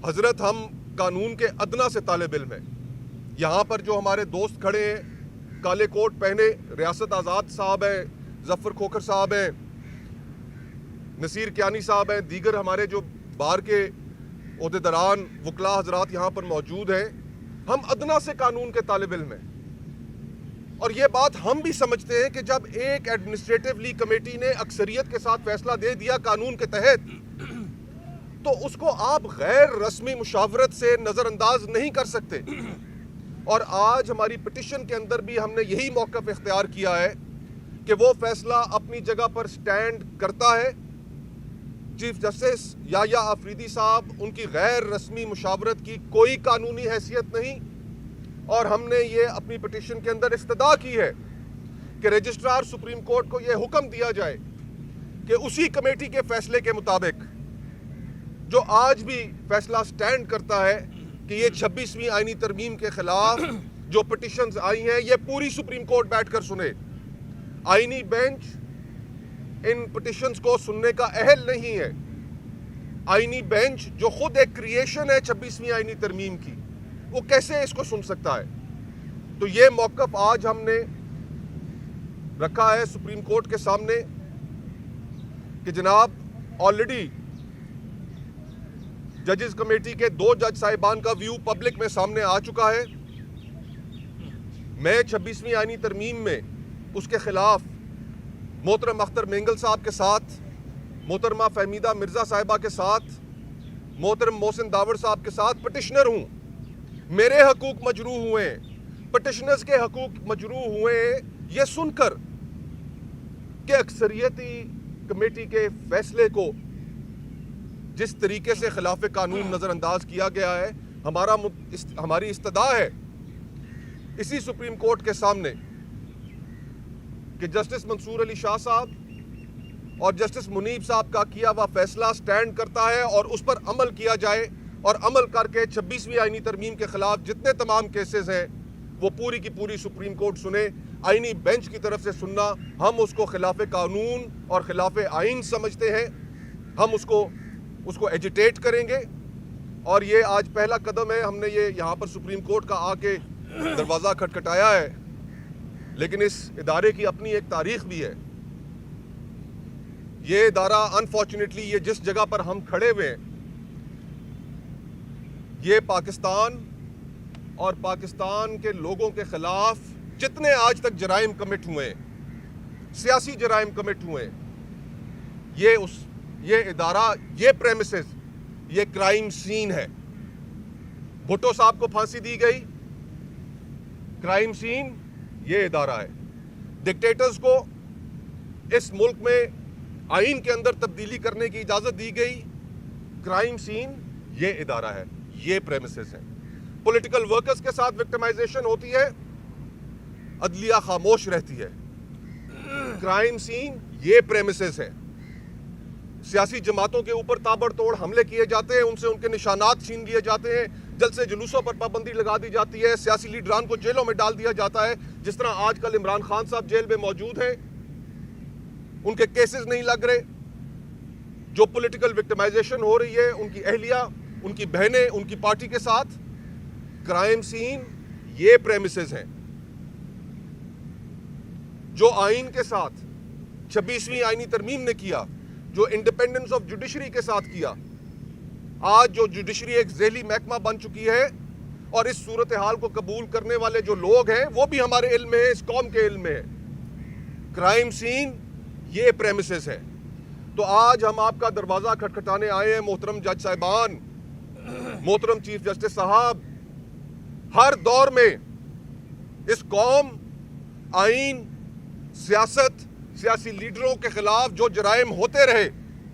حضرت ہم قانون کے ادنا سے طالب علم ہیں. یہاں پر جو ہمارے دوست کھڑے ہیں کالے کوٹ پہنے، ریاست آزاد صاحب ہیں، ظفر کھوکھر صاحب ہیں، نصیر کیانی صاحب ہیں، دیگر ہمارے جو بار کے عہدیداران وکلاء حضرات یہاں پر موجود ہیں، ہم ادنا سے قانون کے طالب علم ہیں. اور یہ بات ہم بھی سمجھتے ہیں کہ جب ایک ایڈمنسٹریٹیولی کمیٹی نے اکثریت کے ساتھ فیصلہ دے دیا قانون کے تحت، تو اس کو آپ غیر رسمی مشاورت سے نظر انداز نہیں کر سکتے. اور آج ہماری پٹیشن کے اندر بھی ہم نے یہی موقف اختیار کیا ہے کہ وہ فیصلہ اپنی جگہ پر سٹینڈ کرتا ہے. چیف جسٹس یحییٰ آفریدی صاحب، ان کی غیر رسمی مشاورت کی کوئی قانونی حیثیت نہیں، اور ہم نے یہ اپنی پٹیشن کے اندر استدعا کی ہے کہ رجسٹرار سپریم کورٹ کو یہ حکم دیا جائے کہ اسی کمیٹی کے فیصلے کے مطابق جو آج بھی فیصلہ سٹینڈ کرتا ہے کہ یہ 26ویں آئینی ترمیم کے خلاف جو پٹیشنز آئی ہیں یہ پوری سپریم کورٹ بیٹھ کر سنے. آئینی بینچ ان پٹیشنز کو سننے کا اہل نہیں ہے. آئینی بینچ جو خود ایک کریشن ہے 26ویں آئینی ترمیم کی، وہ کیسے اس کو سن سکتا ہے؟ تو یہ موقف آج ہم نے رکھا ہے سپریم کورٹ کے سامنے کہ جناب آلریڈی ججز کمیٹی کے 2 جج صاحبان کا ویو پبلک میں سامنے آ چکا ہے. میں 26ویں آئینی ترمیم میں اس کے خلاف محترم اختر مینگل صاحب کے ساتھ، محترمہ فہمیدہ مرزا صاحبہ کے ساتھ، محترم محسن داوڑ صاحب کے ساتھ پٹیشنر ہوں. میرے حقوق مجروح ہوئے ہیں، پٹیشنرز کے حقوق مجروح ہوئے ہیں، یہ سن کر کہ اکثریتی کمیٹی کے فیصلے کو جس طریقے سے خلاف قانون نظر انداز کیا گیا ہے. ہماری استدعا ہے اسی سپریم کورٹ کے سامنے کہ جسٹس منصور علی شاہ صاحب اور جسٹس منیب صاحب کا کیا ہوا فیصلہ سٹینڈ کرتا ہے اور اس پر عمل کیا جائے، اور عمل کر کے 26ویں آئینی ترمیم کے خلاف جتنے تمام کیسز ہیں وہ پوری کی پوری سپریم کورٹ سنے. آئینی بینچ کی طرف سے سننا ہم اس کو خلاف قانون اور خلاف آئین سمجھتے ہیں. ہم اس کو ایجیٹیٹ کریں گے، اور یہ آج پہلا قدم ہے. ہم نے یہ یہاں پر سپریم کورٹ کا آ کے دروازہ کھٹکھٹایا ہے، لیکن اس ادارے کی اپنی ایک تاریخ بھی ہے. یہ ادارہ انفارچونیٹلی یہ جس جگہ پر ہم کھڑے ہوئے ہیں، یہ پاکستان اور پاکستان کے لوگوں کے خلاف جتنے آج تک جرائم کمٹ ہوئے ہیں، سیاسی جرائم کمٹ ہوئے ہیں، یہ ادارہ، یہ پریمیسز، یہ کرائم سین ہے. بھٹو صاحب کو پھانسی دی گئی، کرائم سین یہ ادارہ ہے. ڈکٹیٹرز کو اس ملک میں آئین کے اندر تبدیلی کرنے کی اجازت دی گئی، کرائم سین یہ ادارہ ہے، یہ پریمیسز ہیں. پولیٹیکل ورکرز کے ساتھ وکٹمائزیشن ہوتی ہے، عدلیہ خاموش رہتی ہے. کرائم سین یہ پریمیسز ہیں. سیاسی جماعتوں کے اوپر تابڑ توڑ حملے کیے جاتے ہیں، ان سے ان کے نشانات چھین لیے جاتے ہیں، جلسے جلوسوں پر پابندی لگا دی جاتی ہے، سیاسی لیڈران کو جیلوں میں ڈال دیا جاتا ہے. جس طرح آج کل عمران خان صاحب جیل میں موجود ہیں، ان کے کیسز نہیں لگ رہے. جو پولیٹیکل وکٹمائزیشن ہو رہی ہے ان کی اہلیہ، ان کی بہنیں، ان کی پارٹی کے ساتھ، کرائم سین یہ پریمیسز ہیں. جو آئین کے ساتھ 26ویں آئینی ترمیم نے کیا، جو انڈیپینڈنس آف جوڈیشری کے ساتھ کیا، آج جو جوڈیشری ایک ذیلی محکمہ بن چکی ہے، اور اس صورتحال کو قبول کرنے والے جو لوگ ہیں وہ بھی ہمارے علم میں ہیں، اس قوم کے علم میں ہے. کرائم سین یہ پریمیسز ہیں. تو آج ہم آپ کا دروازہ کھٹکھٹانے آئے ہیں محترم جج صاحبان، محترم چیف جسٹس صاحب. ہر دور میں اس قوم، آئین، سیاست، سیاسی لیڈروں کے خلاف جو جرائم ہوتے رہے،